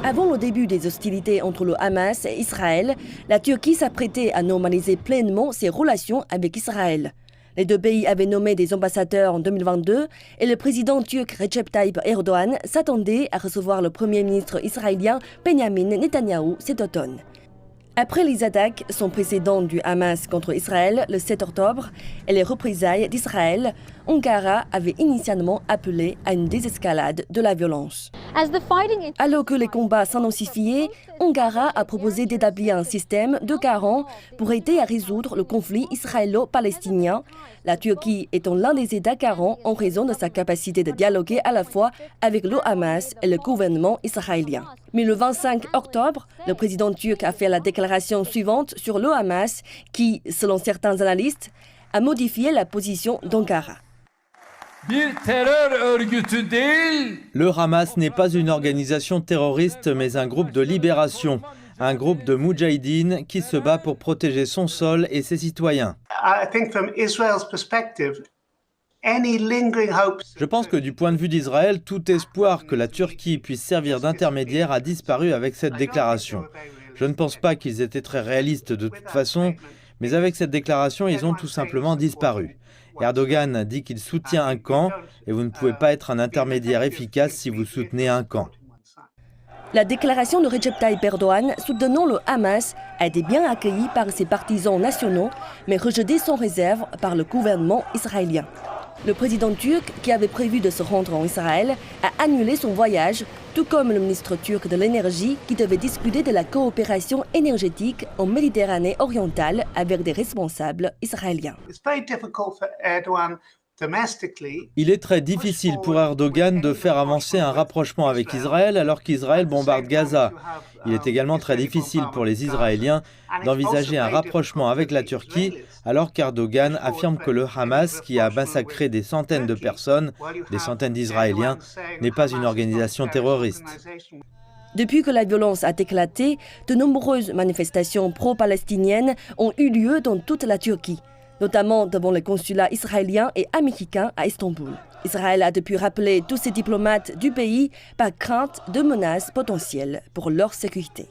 Avant le début des hostilités entre le Hamas et Israël, la Turquie s'apprêtait à normaliser pleinement ses relations avec Israël. Les deux pays avaient nommé des ambassadeurs en 2022 et le président turc Recep Tayyip Erdogan s'attendait à recevoir le premier ministre israélien Benjamin Netanyahou cet automne. Après les attaques sans précédent du Hamas contre Israël le 7 octobre et les représailles d'Israël, Ankara avait initialement appelé à une désescalade de la violence. Alors que les combats s'intensifiaient, Ankara a proposé d'établir un système de garants pour aider à résoudre le conflit israélo-palestinien, la Turquie étant l'un des États garants en raison de sa capacité de dialoguer à la fois avec le Hamas et le gouvernement israélien. Mais le 25 octobre, le président turc a fait la déclaration suivante sur le Hamas qui, selon certains analystes, a modifié la position d'Ankara. Le Hamas n'est pas une organisation terroriste mais un groupe de libération, un groupe de moudjahidines qui se bat pour protéger son sol et ses citoyens. Je pense que du point de vue d'Israël, tout espoir que la Turquie puisse servir d'intermédiaire a disparu avec cette déclaration. Je ne pense pas qu'ils étaient très réalistes de toute façon, mais avec cette déclaration, ils ont tout simplement disparu. Erdogan dit qu'il soutient un camp et vous ne pouvez pas être un intermédiaire efficace si vous soutenez un camp. La déclaration de Recep Tayyip Erdogan soutenant le Hamas a été bien accueillie par ses partisans nationaux, mais rejetée sans réserve par le gouvernement israélien. Le président turc, qui avait prévu de se rendre en Israël, a annulé son voyage, tout comme le ministre turc de l'énergie qui devait discuter de la coopération énergétique en Méditerranée orientale avec des responsables israéliens. Il est très difficile pour Erdogan de faire avancer un rapprochement avec Israël alors qu'Israël bombarde Gaza. Il est également très difficile pour les Israéliens d'envisager un rapprochement avec la Turquie alors qu'Erdogan affirme que le Hamas, qui a massacré des centaines de personnes, des centaines d'Israéliens, n'est pas une organisation terroriste. Depuis que la violence a éclaté, de nombreuses manifestations pro-palestiniennes ont eu lieu dans toute la Turquie, notamment devant les consulats israéliens et américains à Istanbul. Israël a depuis rappelé tous ses diplomates du pays par crainte de menaces potentielles pour leur sécurité.